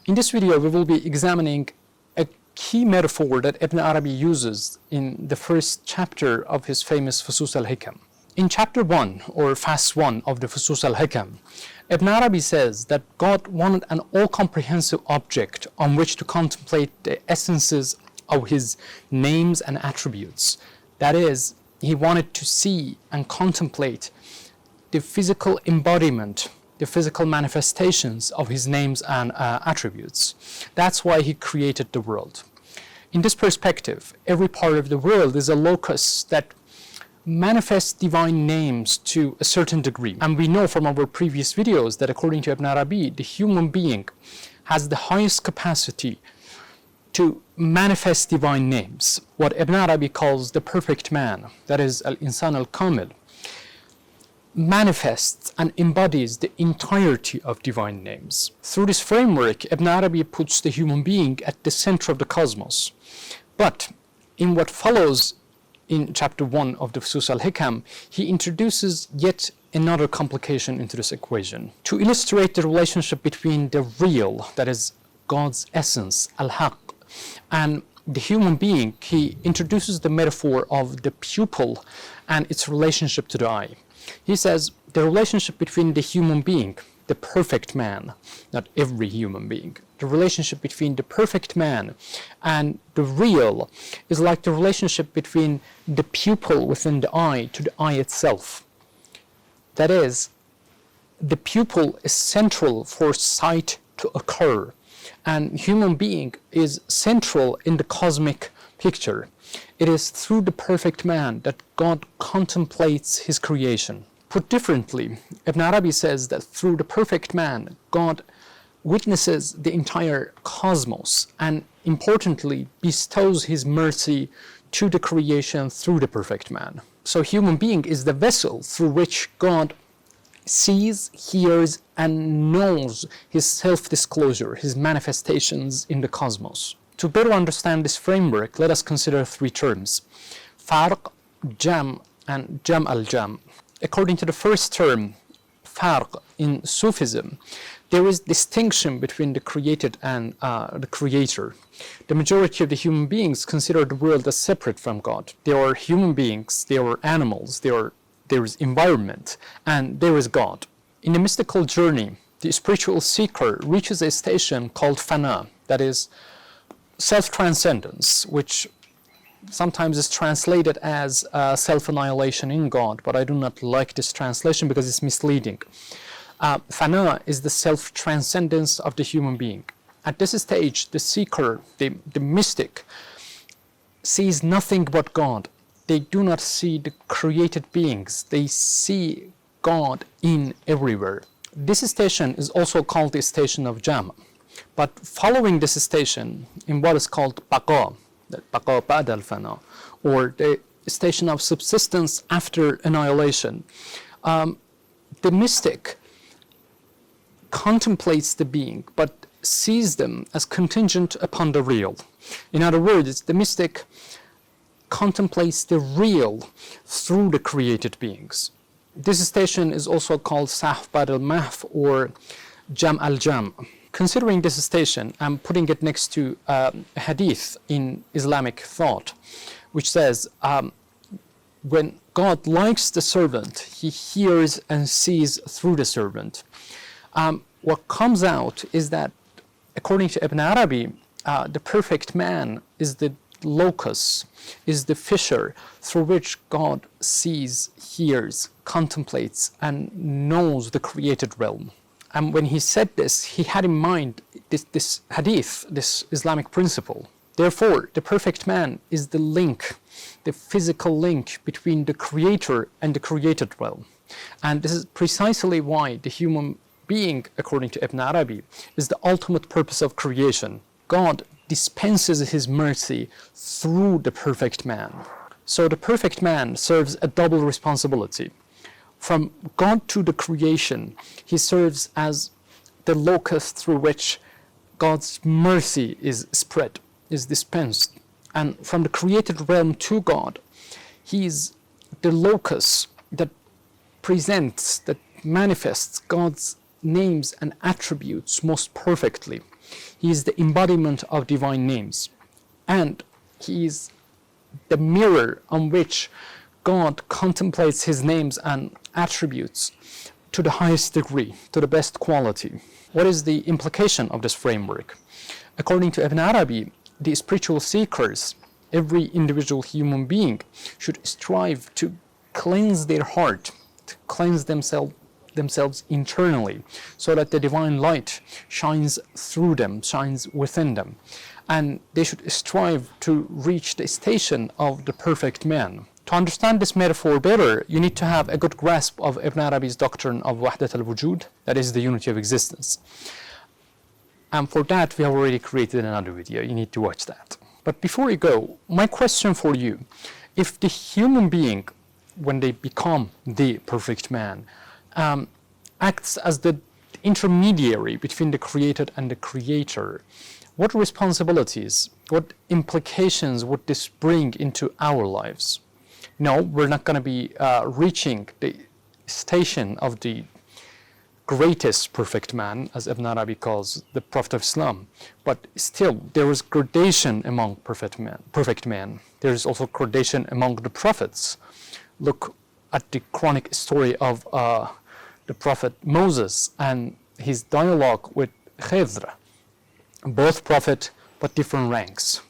In this video, we will be examining a key metaphor that Ibn Arabi uses in the first chapter of his famous Fuṣūṣ al-Ḥikam. In chapter 1, or phase 1 of the Fuṣūṣ al-Ḥikam, Ibn Arabi says that God wanted an all-comprehensive object on which to contemplate the essences of his names and attributes. That is, he wanted to see and contemplate the physical embodiment, the physical manifestations of his names and attributes. That's why he created the world. In this perspective, every part of the world is a locus that manifests divine names to a certain degree. And we know from our previous videos that according to Ibn Arabi, the human being has the highest capacity to manifest divine names. What Ibn Arabi calls the perfect man, that is al-insān al-kāmil, manifests and embodies the entirety of divine names. Through this framework, Ibn Arabi puts the human being at the center of the cosmos. But in what follows in chapter 1 of the Fuṣūṣ al-Ḥikam, he introduces yet another complication into this equation. To illustrate the relationship between the real, that is God's essence, al-Haq, and the human being, he introduces the metaphor of the pupil and its relationship to the eye. He says the relationship between the human being, the perfect man, not every human being, the relationship between the perfect man and the real is like the relationship between the pupil within the eye to the eye itself. That is, the pupil is central for sight to occur, and human being is central in the cosmic picture. It is through the perfect man that God contemplates his creation. Put differently, Ibn Arabi says that through the perfect man, God witnesses the entire cosmos and, importantly, bestows his mercy to the creation through the perfect man. So human being is the vessel through which God sees, hears, and knows his self-disclosure, his manifestations in the cosmos. To better understand this framework, let us consider three terms: farq, jam, and jam al-jam. According to the first term, farq, in Sufism, there is distinction between the created and the creator. The majority of the human beings consider the world as separate from God. There are human beings, there are animals, there is environment, and there is God. In the mystical journey, the spiritual seeker reaches a station called fana, that is self-transcendence, which sometimes is translated as self-annihilation in God, but I do not like this translation because it's misleading. Fana is the self-transcendence of the human being. At this stage, the seeker, the mystic, sees nothing but God. They do not see the created beings. They see God in everywhere. This station is also called the station of Jam. But following this station, in what is called baqa, baqa ba'd al-fana, or the station of subsistence after annihilation, the mystic contemplates the being, but sees them as contingent upon the real. In other words, the mystic contemplates the real through the created beings. This station is also called sahf ba'd al-mahf, or jam al-jam. Considering this station, I'm putting it next to a hadith in Islamic thought, which says, when God likes the servant, he hears and sees through the servant. What comes out is that, according to Ibn Arabi, the perfect man is the locus, is the fissure through which God sees, hears, contemplates, and knows the created realm. And when he said this, he had in mind this hadith, this Islamic principle. Therefore, the perfect man is the link, the physical link between the creator and the created realm. And this is precisely why the human being, according to Ibn Arabi, is the ultimate purpose of creation. God dispenses his mercy through the perfect man. So the perfect man serves a double responsibility. From God to the creation, he serves as the locus through which God's mercy is spread, is dispensed. And from the created realm to God, he is the locus that presents, that manifests God's names and attributes most perfectly. He is the embodiment of divine names, and he is the mirror on which God contemplates his names and attributes to the highest degree, to the best quality. What is the implication of this framework? According to Ibn Arabi, the spiritual seekers, every individual human being, should strive to cleanse their heart, to cleanse themselves internally, so that the divine light shines through them, shines within them. And they should strive to reach the station of the perfect man. To understand this metaphor better, you need to have a good grasp of Ibn Arabi's doctrine of wahdat al-Wujud, that is the unity of existence. And for that, we have already created another video. You need to watch that. But before we go, my question for you, if the human being, when they become the perfect man, acts as the intermediary between the created and the creator, what responsibilities, what implications would this bring into our lives? No, we're not going to be reaching the station of the greatest perfect man, as Ibn Arabi calls the Prophet of Islam. But still, there is gradation among perfect men. There is also gradation among the prophets. Look at the chronic story of the Prophet Moses and his dialogue with Khidr. Both prophet, but different ranks.